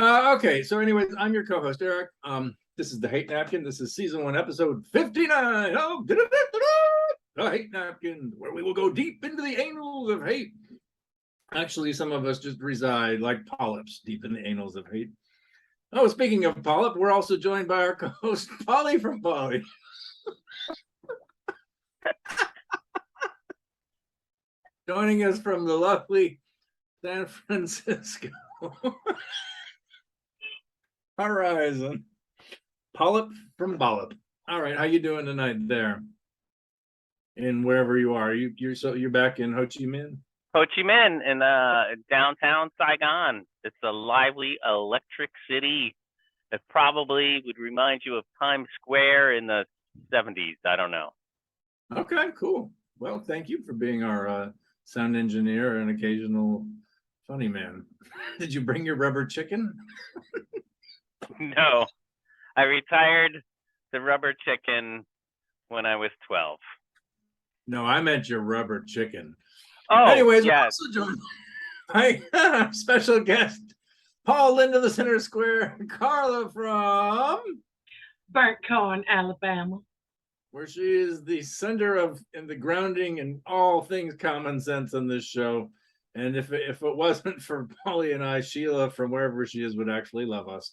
Okay, so anyways, I'm your co-host, Arik. This is the Hate Napkin. This is season 1, episode 59 of the Hate Napkin, where we will go deep into the annals of hate. Actually, some of us just reside like polyps deep in the annals of hate. Oh, speaking of polyp, we're also joined by our co-host, Pauly from Bali. Joining us from the lovely San Francisco horizon, Polyp from Bollop. All right, how you doing tonight there? In wherever you are, you're back in Ho Chi Minh. Ho Chi Minh in downtown Saigon. It's a lively, electric city that probably would remind you of Times Square in the 70s. I don't know. Okay, cool. Well, thank you for being our sound engineer and occasional funny man. Did you bring your rubber chicken? No, I retired the rubber chicken when I was 12. No, I meant your rubber chicken. Oh, anyways, yeah. We're also joined by special guest, Paul Linda, the Center Square, Carla from Burnt Korn, Alabama, where she is the center of and the grounding in all things common sense on this show. And if it wasn't for Pauly and I, Sheila from wherever she is would actually love us.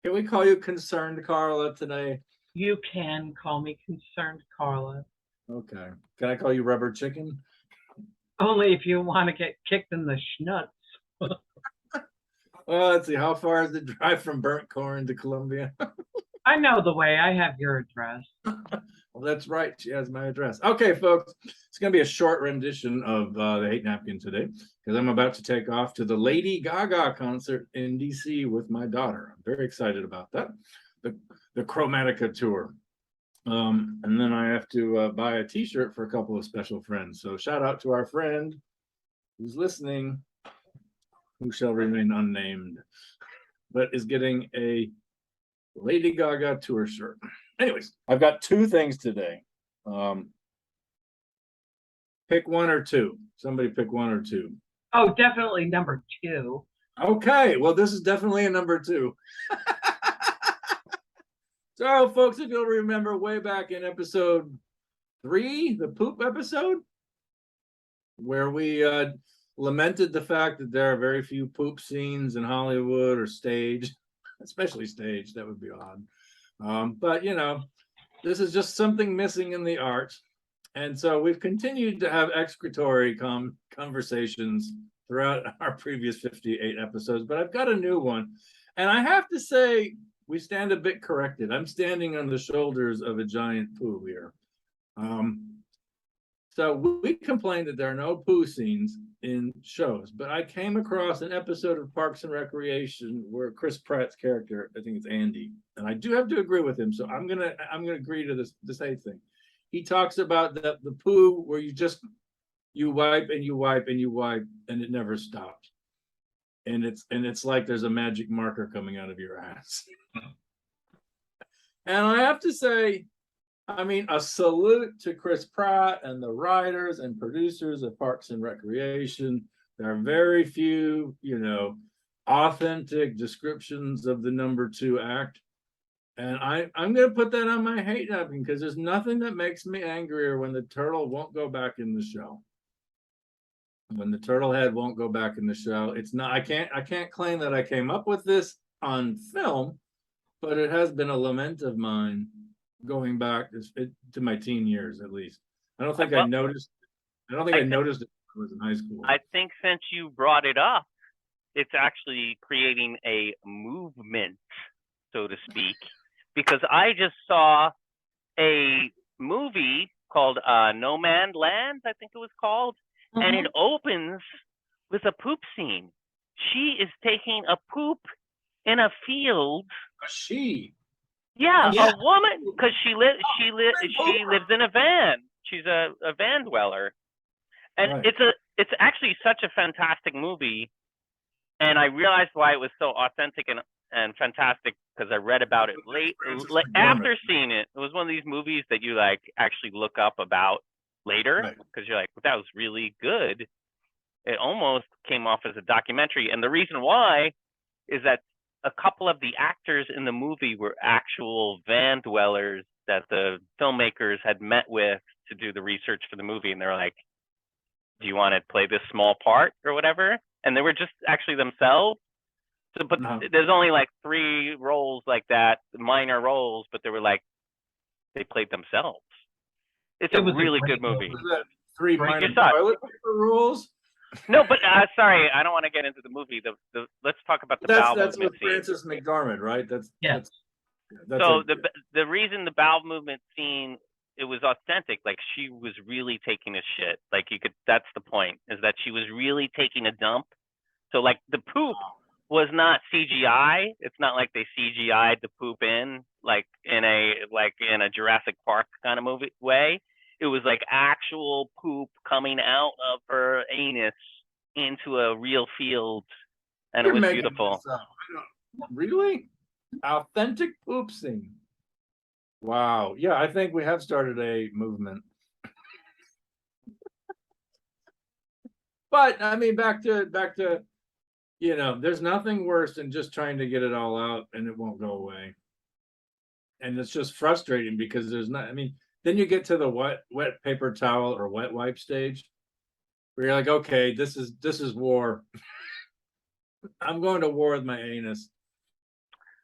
Can we call you Concerned Carla today? You can call me Concerned Carla. Okay. Can I call you Rubber Chicken? Only if you want to get kicked in the schnutz. Well, let's see. How far is the drive from Burnt Korn to Columbia? I know the way. I have your address. Well, that's right. She has my address. Okay, folks. It's going to be a short rendition of the Hate Napkin today because I'm about to take off to the Lady Gaga concert in DC with my daughter. I'm very excited about that. The Chromatica tour. And then I have to buy a t-shirt for a couple of special friends. So shout out to our friend who's listening, who shall remain unnamed, but is getting a Lady Gaga tour shirt. Anyways, I've got two things today. Pick one or two. Somebody pick one or two. Oh, definitely number 2. Okay, well, this is definitely a number 2. So, folks, if you'll remember way back in episode 3, the poop episode, where we lamented the fact that there are very few poop scenes in Hollywood or stage, especially stage. That would be odd. But, you know, this is just something missing in the art. And so we've continued to have excretory conversations throughout our previous 58 episodes, but I've got a new one. And I have to say, we stand a bit corrected. I'm standing on the shoulders of a giant poo here. So we complained that there are no poo scenes in shows, but I came across an episode of Parks and Recreation where Chris Pratt's character, I think it's Andy, and I do have to agree with him. So I'm gonna agree to this hate thing. He talks about the poo where you wipe and you wipe and you wipe and it never stops. And it's like there's a magic marker coming out of your ass. And I have to say, I mean, a salute to Chris Pratt and the writers and producers of Parks and Recreation. There are very few, authentic descriptions of the number 2 act. And I'm going to put that on my hate napkin because there's nothing that makes me angrier when the turtle won't go back in the show. When the turtle head won't go back in the show, it's not. I can't claim that I came up with this on film, but it has been a lament of mine going back to my teen years, at least. I don't think I noticed it when I was in high school. I think since you brought it up, it's actually creating a movement, so to speak, because I just saw a movie called No Man's Land, I think it was called. And it opens with a poop scene. She is taking a poop in a field. Yeah, a woman, because she lives in a van. She's a van dweller, and right. It's actually such a fantastic movie. And I realized why it was so authentic and fantastic because I read about it after seeing it. It was one of these movies that you actually look up about later because you're like, well, that was really good. It almost came off as a documentary. And the reason why is that a couple of the actors in the movie were actual van dwellers that the filmmakers had met with to do the research for the movie. And they're like, do you want to play this small part or whatever? And they were just actually themselves. So, but there's only like 3 roles like that, minor roles, but they were like, they played themselves. It's a really good movie. 3 minor toilet paper rules? No, but sorry, I don't want to get into the movie. Let's talk about the bowel movement. That's with Frances McDormand, right? That's so the reason the bowel movement scene, it was authentic. Like she was really taking a shit. Like you could. That's the point. Is that she was really taking a dump. So like the poop was not CGI. It's not like they CGI'd the poop in like in a Jurassic Park kind of movie way. It was like actual poop coming out of her anus into a real field, and it was beautiful. Really? Authentic poop scene. Wow. Yeah, I think we have started a movement. But I mean, back to there's nothing worse than just trying to get it all out and it won't go away. And it's just frustrating because there's not. I mean, then you get to the wet paper towel or wet wipe stage, where you're like, okay, this is war. I'm going to war with my anus.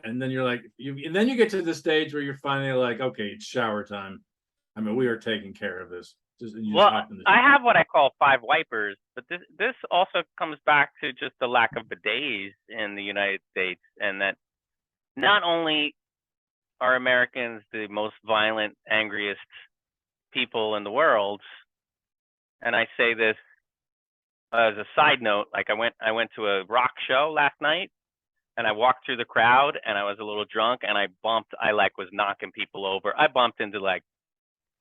And then you're like, and then you get to the stage where you're finally like, okay, it's shower time. I mean, we are taking care of this. I have what I call 5 wipers, but this also comes back to just the lack of bidets in the United States, and that not only are Americans the most violent, angriest people in the world, and I say this as a side note, like I went to a rock show last night, and I walked through the crowd, and I was a little drunk, and I was knocking people over. I bumped into like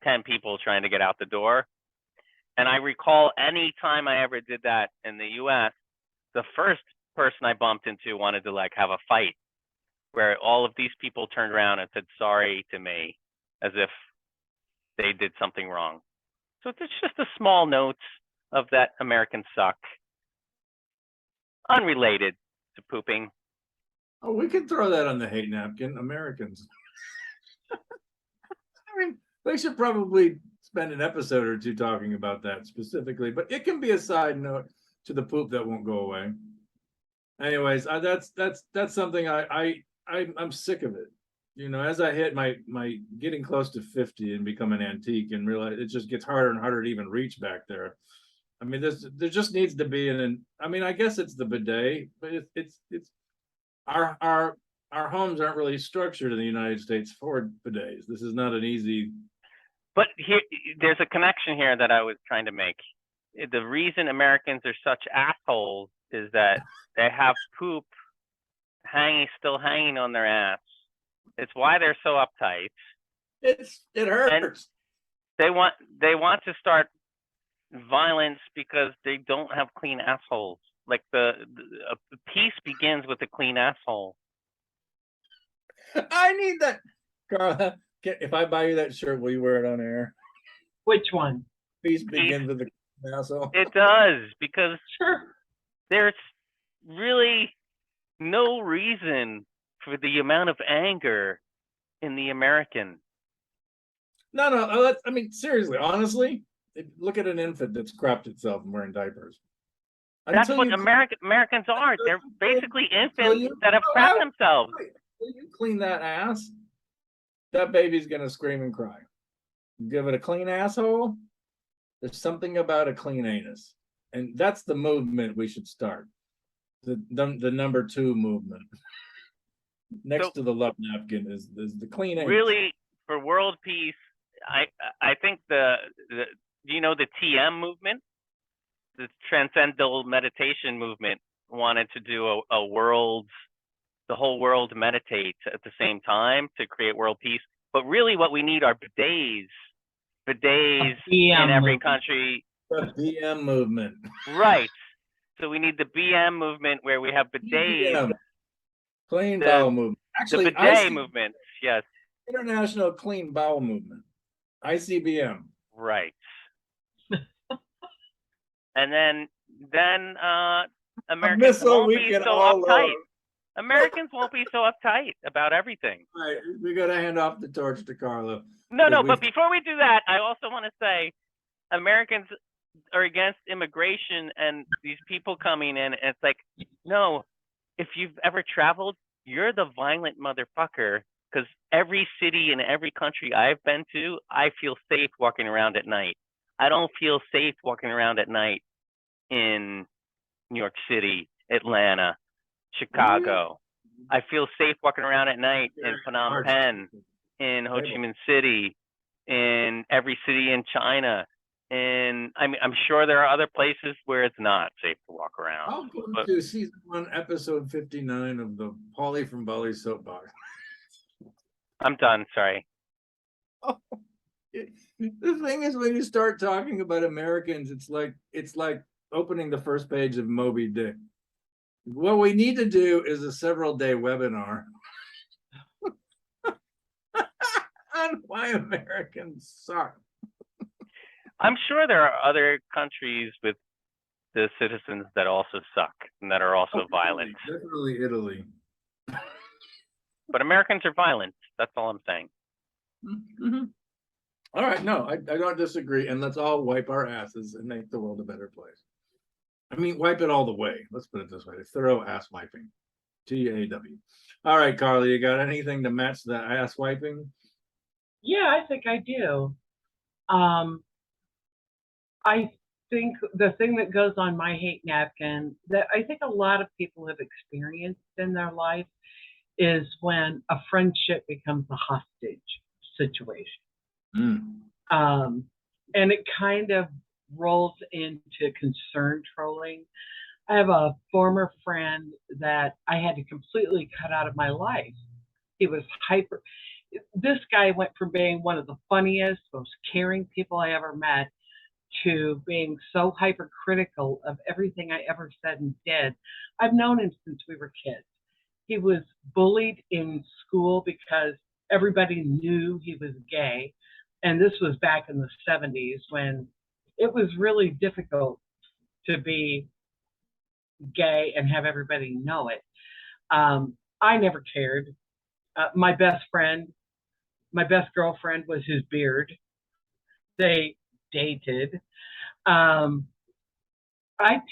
10 people trying to get out the door. And I recall any time I ever did that in the US, the first person I bumped into wanted to like have a fight, where all of these people turned around and said sorry to me as if they did something wrong. So it's just a small note of that Americans suck. Unrelated to pooping. Oh, we could throw that on the hate napkin, Americans. I mean, they should probably spend an episode or 2 talking about that specifically, but it can be a side note to the poop that won't go away. Anyways, that's something I'm sick of it. As I hit my getting close to 50 and become an antique and realize it just gets harder and harder to even reach back there. I mean, there just needs to be I mean, I guess it's the bidet, but it's our homes aren't really structured in the United States for bidets. This is not an easy. But there's a connection here that I was trying to make. The reason Americans are such assholes is that they have poop still hanging on their ass. It's why they're so uptight. It hurts. And they want to start violence because they don't have clean assholes. Like the peace begins with a clean asshole. I need that, Carla. If I buy you that shirt, will you wear it on air? Which one? Peace begins with the asshole. It does, because there's really no reason for the amount of anger in the American. No. I mean, seriously, honestly, look at an infant that's crapped itself and wearing diapers. That's what Americans are. They're basically infants that have crapped themselves. When you clean that ass, that baby's gonna scream and cry. Give it a clean asshole. There's something about a clean anus, and that's the movement we should start. The number 2 movement next to the love napkin is the clean anus. Really, for world peace, I think the TM movement, the Transcendental Meditation movement, wanted to do a world. The whole world meditates at the same time to create world peace. But really what we need are bidets in every country. The BM movement. Right. So we need the BM movement where we have bidets. Clean bowel movement. Actually, the bidet movement, yes. International Clean Bowel Movement. ICBM. Right. And then then Americans missile won't we be can so all uptight. love. Americans won't be so uptight about everything. All right, we got to hand off the torch to Carla. No, 'cause no, we- but before we do that, I also want to say Americans are against immigration and these people coming in. And it's like, no, if you've ever traveled, you're the violent motherfucker. Because every city in every country I've been to, I feel safe walking around at night. I don't feel safe walking around at night in New York City, Atlanta, Chicago. I feel safe walking around at night in Phnom Penh, in Ho Chi Minh City, in every city in China. And I mean, I'm sure there are other places where it's not safe to walk around. I'll go But to season 1, episode 59 of the Pauly from Bali soapbox. I'm done. Sorry. The thing is, when you start talking about Americans, it's like opening the first page of Moby Dick. What we need to do is a several-day webinar on why Americans suck. I'm sure there are other countries with the citizens that also suck and that are also violent. Definitely Italy. But Americans are violent. That's all I'm saying. Mm-hmm. All right, no, I don't disagree, and let's all wipe our asses and make the world a better place. I mean, wipe it all the way. Let's put it this way: thorough ass wiping. TAW. All right, Carla, you got anything to match the ass wiping? Yeah, I think I do. I think the thing that goes on my hate napkin that I think a lot of people have experienced in their life is when a friendship becomes a hostage situation. And it kind of rolls into concern trolling. I have a former friend that I had to completely cut out of my life. He was hyper. This guy went from being one of the funniest, most caring people I ever met to being so hypercritical of everything I ever said and did. I've known him since we were kids. He was bullied in school because everybody knew he was gay. And this was back in the 70s when it was really difficult to be gay and have everybody know it. I never cared. My best girlfriend was his beard. They dated. I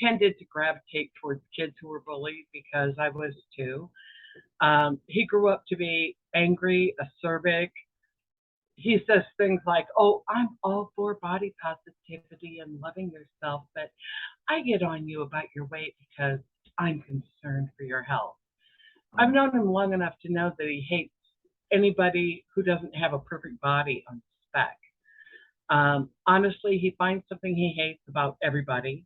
tended to gravitate towards kids who were bullied because I was too. He grew up to be angry, acerbic. He says things like, "Oh, I'm all for body positivity and loving yourself, but I get on you about your weight because I'm concerned for your health." I've known him long enough to know that he hates anybody who doesn't have a perfect body on spec. Honestly, he finds something he hates about everybody.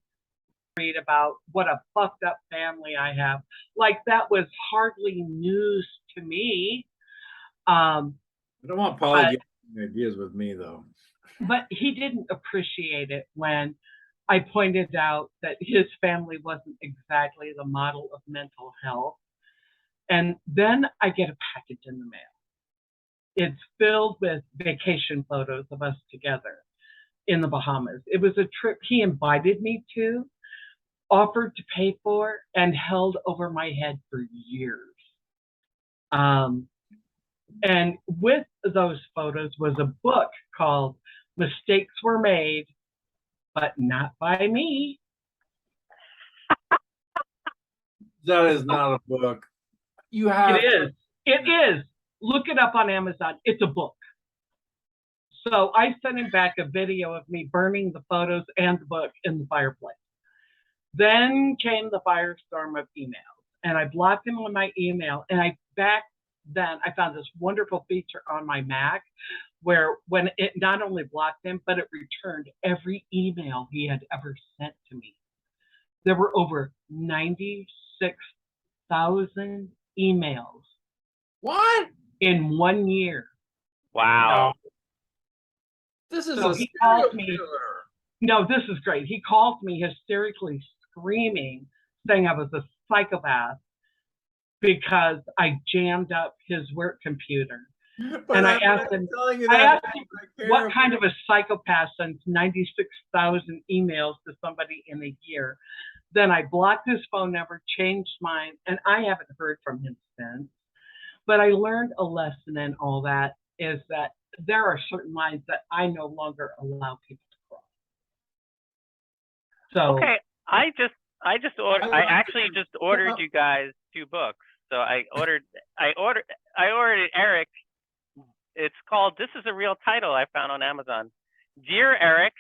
Read about what a fucked up family I have. Like that was hardly news to me. I don't want Pauly getting ideas with me though. But he didn't appreciate it when I pointed out that his family wasn't exactly the model of mental health. And then I get a package in the mail. It's filled with vacation photos of us together in the Bahamas. It was a trip he invited me to, offered to pay for, and held over my head for years. And with those photos was a book called Mistakes Were Made, but Not by Me. That is not a book. You have It is. It is. Look it up on Amazon. It's a book. So I sent him back a video of me burning the photos and the book in the fireplace. Then came the firestorm of emails, and I blocked him on my email. And back then I found this wonderful feature on my Mac where when it not only blocked him, but it returned every email he had ever sent to me. There were over 96,000 emails. What? In 1 year. Wow. This is So a he serial called me. killer. No, this is great. He called me hysterically screaming, saying I was a psychopath because I jammed up his work computer. But And I I'm asked him, telling you I that asked him, I care what about- kind of a psychopath sends 96,000 emails to somebody in a year? Then I blocked his phone number, changed mine, and I haven't heard from him since. But I learned a lesson in all that is that there are certain lines that I no longer allow people to cross. So Okay, I actually just ordered Well, you guys 2 books. So I ordered it, Arik. It's called, this is a real title I found on Amazon. Dear Arik,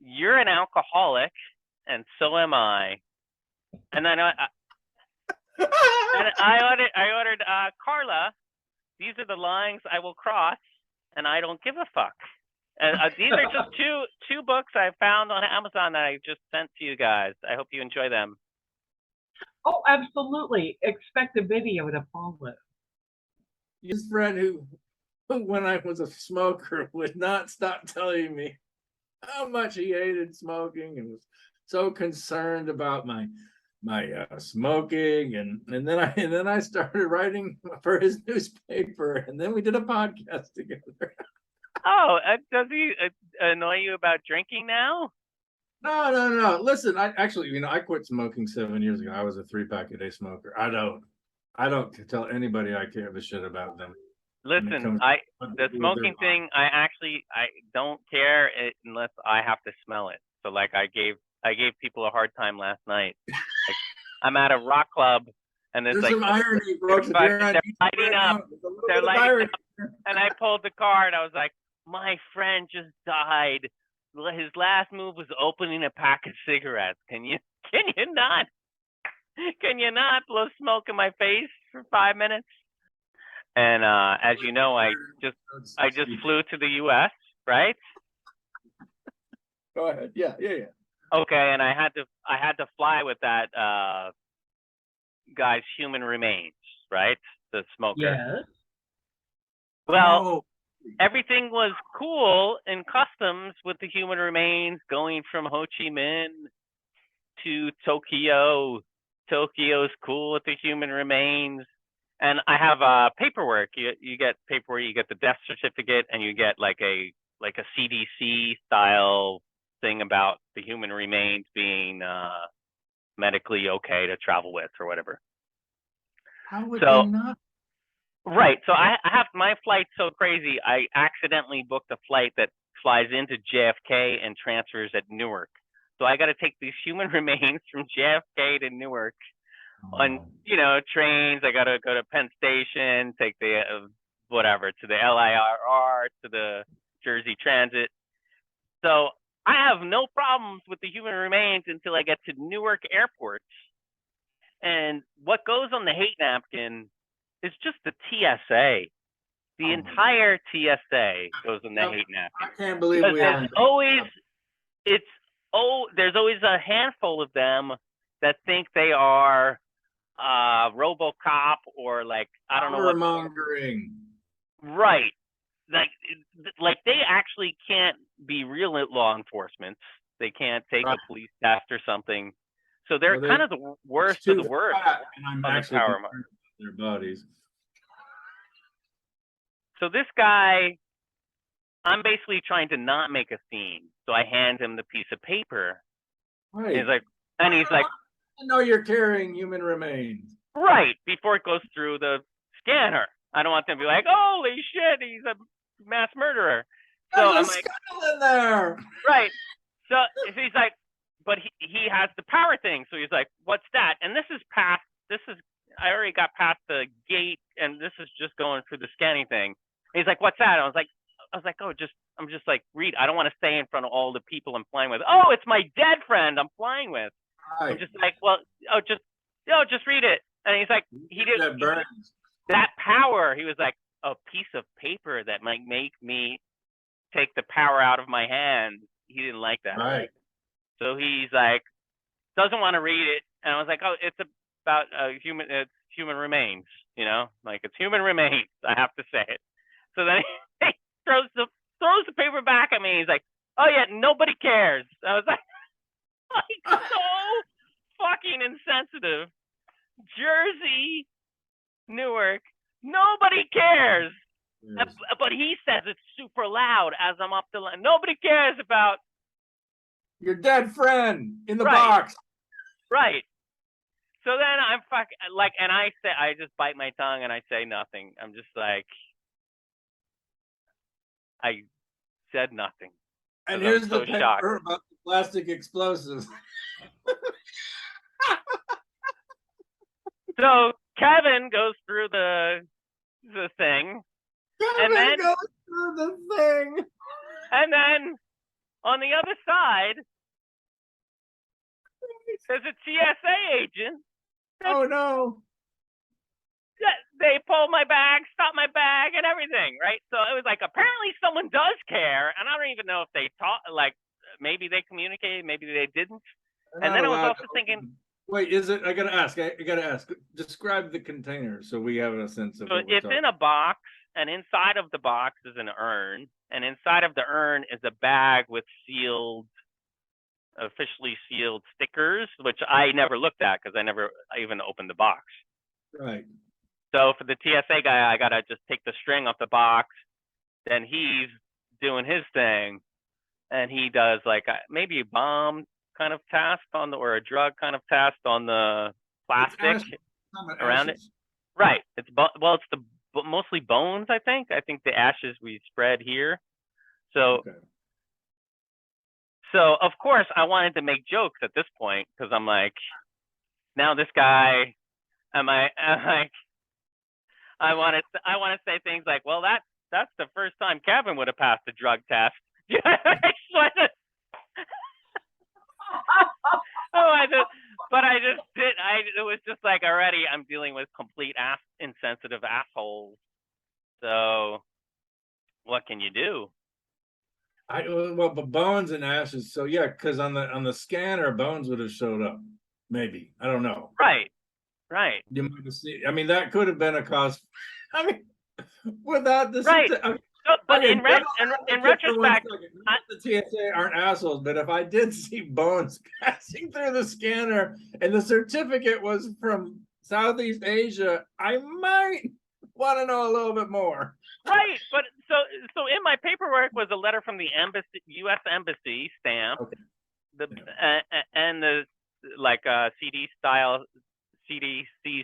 you're an alcoholic, and so am I. And then I ordered Carla. These are the lines I will cross, and I don't give a fuck. And these are just two books I found on Amazon that I just sent to you guys. I hope you enjoy them. oh, absolutely. Expect a video to follow. his friend who, when I was a smoker, would not stop telling me how much he hated smoking and was so concerned about my smoking, and then I started writing for his newspaper, and then we did a podcast together. Oh, does he annoy you about drinking now? No. Listen, I actually, I quit smoking 7 years ago. I was a 3-pack a day smoker. I don't tell anybody I give a shit about them. Listen, the smoking thing, I don't care unless I have to smell it. So like I gave people a hard time last night. Like, I'm at a rock club and there's like some irony, folks. they're lighting up. They're lighting up, and I pulled the card. I was like, my friend just died. His last move was opening a pack of cigarettes. Can you not blow smoke in my face for 5 minutes? And as you know, I just flew to the U.S., right? Go ahead. Yeah. Okay, and I had to fly with that guy's human remains, right? The smoker. Yes. Well, everything was cool in customs with the human remains going from Ho Chi Minh to Tokyo. Tokyo's cool with the human remains. And I have paperwork. You get paperwork. You get the death certificate, and you get like a CDC style thing about the human remains being medically okay to travel with or whatever. How would they not? Right. So I have my flight so crazy. I accidentally booked a flight that flies into JFK and transfers at Newark. So I got to take these human remains from JFK to Newark on trains. I got to go to Penn Station, take the whatever to the LIRR, to the Jersey Transit. So I have no problems with the human remains until I get to Newark Airport. And what goes on the hate napkin is just the TSA. The entire TSA goes on the hate napkin. I can't believe we there's always a handful of them that think they are RoboCop or like I don't know what mongering. Right. Like they actually can't be real law enforcement. They can't take a police test or something. So they're kind of the worst of the worst. And I'm actually their bodies. So this guy, I'm basically trying to not make a scene. So I hand him the piece of paper. Right. He's like, I know you're carrying human remains. Right. Before it goes through the scanner. I don't want them to be like, holy shit, he's a mass murderer. So There's a skull in there. Right. So he's like, but he has the power thing. So he's like, what's that? And I already got past the gate and this is just going through the scanning thing. He's like, what's that? I was like, I'm just like, read. I don't want to stay in front of all the people I'm flying with. Oh, it's my dead friend I'm flying with. Right. I'm just like, well, just read it. And he's like, that power. He was like, a piece of paper that might make me take the power out of my hand. He didn't like that. Right. So he's like, doesn't want to read it. And I was like, oh, it's about it's human remains, like it's human remains. I have to say it. So then he throws the paper back at me. He's like, oh yeah, nobody cares. I was like so fucking insensitive. Jersey, Newark, nobody cares. Yes. But he says it's super loud as I'm up the line. Nobody cares about your dead friend in the box. Right. So then I'm like, and I just bite my tongue and I say nothing. I'm just like, I said nothing And because I'm here's the so shocked. paper about the plastic explosives. So Kevin goes through the thing, Kevin then- goes through the thing. and then on the other side, there's a TSA agent. Oh no. They pull my bag, stop my bag, and everything, right? So it was like, apparently someone does care, and I don't even know if they like, maybe they communicated, maybe they didn't. And then I was also thinking, wait, is it? I gotta ask. Describe the container so we have a sense of. so it's in a box, and inside of the box is an urn, and inside of the urn is a bag with officially sealed stickers, which I never looked at because I even opened the box. Right. So for the TSA guy, I gotta just take the string off the box. Then he's doing his thing, and he does like maybe a bomb kind of test or a drug kind of test on the plastic around it. Right. It's it's mostly bones. I think the ashes we spread here. So. Okay. So of course I wanted to make jokes at this point because I'm like, now this guy, I'm like, I want to say things like, well, that's the first time Kevin would have passed a drug test. It was just like, already I'm dealing with complete insensitive assholes. So what can you do? But bones and ashes. So yeah, because on the scanner, bones would have showed up. Maybe, I don't know. Right. You might have seen. I mean, that could have been a cause. I mean, without this. Right. But okay, in retrospect, the TSA aren't assholes. But if I did see bones passing through the scanner and the certificate was from Southeast Asia, I might want to know a little bit more. Right, but so in my paperwork was a letter from the embassy, U.S. embassy stamp, and the like CDC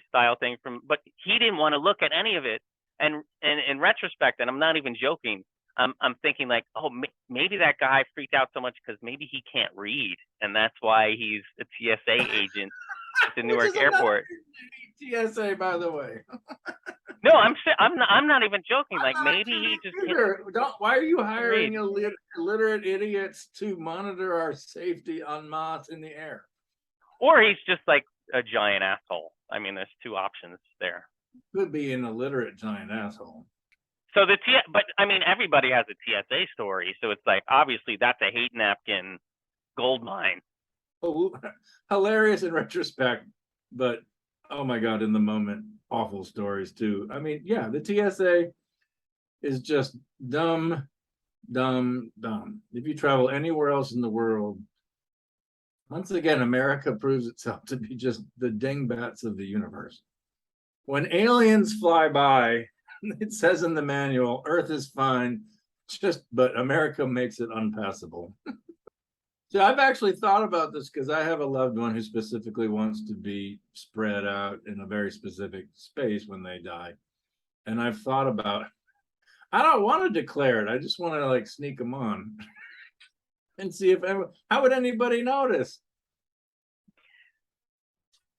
style thing but he didn't want to look at any of it. And in retrospect, and I'm not even joking, I'm thinking like, oh, maybe that guy freaked out so much because maybe he can't read, and that's why he's a TSA agent at the Newark airport. TSA, by the way. No, I'm not even joking. Like maybe he just can't. Why are you hiring illiterate idiots to monitor our safety en masse in the air? Or he's just like a giant asshole. I mean, there's two options there. Could be an illiterate giant asshole. So but I mean, everybody has a TSA story, so it's like obviously that's a hate napkin gold mine. Oh, hilarious in retrospect, but oh my god, in the moment, awful stories too. I mean, yeah, the TSA is just dumb. If you travel anywhere else in the world, once again, America proves itself to be just the dingbats of the universe. When aliens fly by, it says in the manual, Earth is fine, but America makes it unpassable. So I've actually thought about this because I have a loved one who specifically wants to be spread out in a very specific space when they die. And I've thought about, I don't want to declare it. I just want to like sneak them on and see how would anybody notice?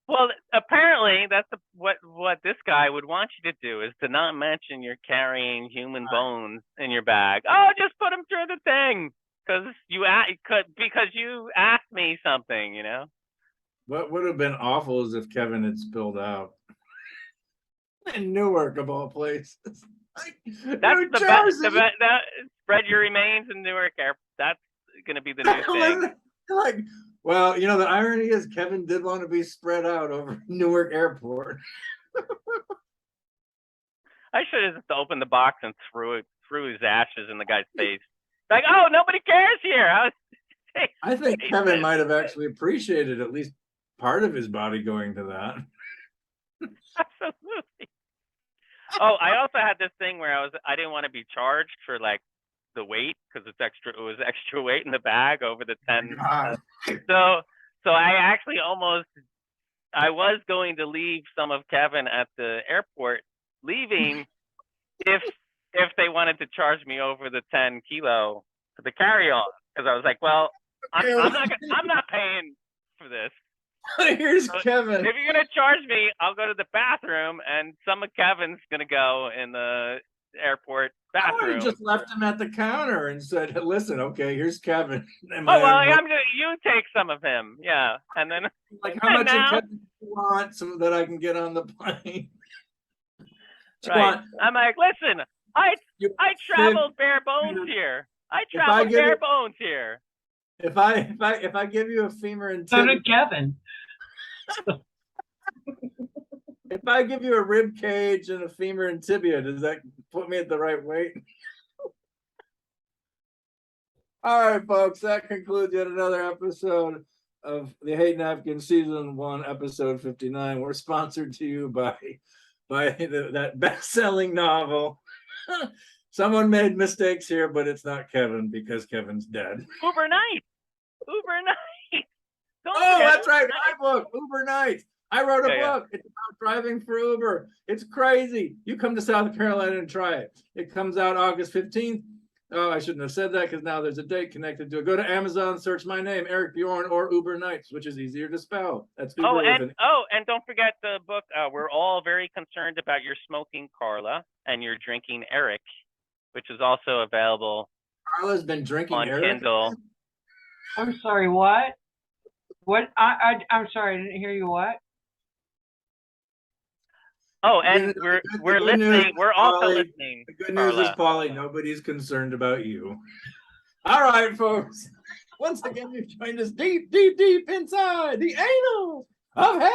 Well, apparently that's what this guy would want you to do is to not mention you're carrying human bones in your bag. Oh, just put them through the thing because you asked me something, you know. What would have been awful is if Kevin had spilled out in Newark of all places. That's the best. Spread your remains in Newark Airport. That's going to be the new thing. Like, well, you know, the irony is Kevin did want to be spread out over Newark Airport. I should have just opened the box and threw his ashes in the guy's face. Like, oh, nobody cares here. I think Kevin might have actually appreciated at least part of his body going to that. Absolutely. Oh, I also had this thing where I didn't want to be charged for like the weight because it was extra weight in the bag over the 10. So I was going to leave some of Kevin at the airport, leaving if they wanted to charge me over the 10 kilo for the carry-on, because I was like, well, I'm not paying for this. Here's So Kevin. if you're gonna charge me, I'll go to the bathroom, and some of Kevin's gonna go in the airport I would bathroom. have just left him at the counter and said, "Listen, okay, here's Kevin." Oh well, you take some of him, yeah, and then like, how much now, of Kevin do you want so that I can get on the plane? right? I'm like, listen, I traveled bare bones here. If I give you a femur and So tibia, did Kevin. if I give you a rib cage and a femur and tibia, does that put me at the right weight? All right, folks, that concludes yet another episode of the Hate Napkin Season 1, Episode 59. We're sponsored to you by that best-selling novel. Someone made mistakes here, but it's not Kevin because Kevin's dead. Uber Nights. That's right, my book, Uber Nights. I wrote a book. It's about driving for Uber. It's crazy. You come to South Carolina and try it. It comes out August 15th. Oh, I shouldn't have said that because now there's a date connected to it. Go to Amazon, search my name, Arik Bjorn, or Uber Nights, which is easier to spell. That's Uber. And don't forget the book. We're all very concerned about your smoking, Carla, and your drinking, Arik, which is also available. Carla's been drinking on Arik. Kindle. I'm sorry, what? What? I'm sorry, I didn't hear you. What? Oh, and we're listening. We're also listening. The good news is, Pauly, nobody's concerned about you. All right, folks. Once again, you've joined us deep, deep, deep inside the anal of hate.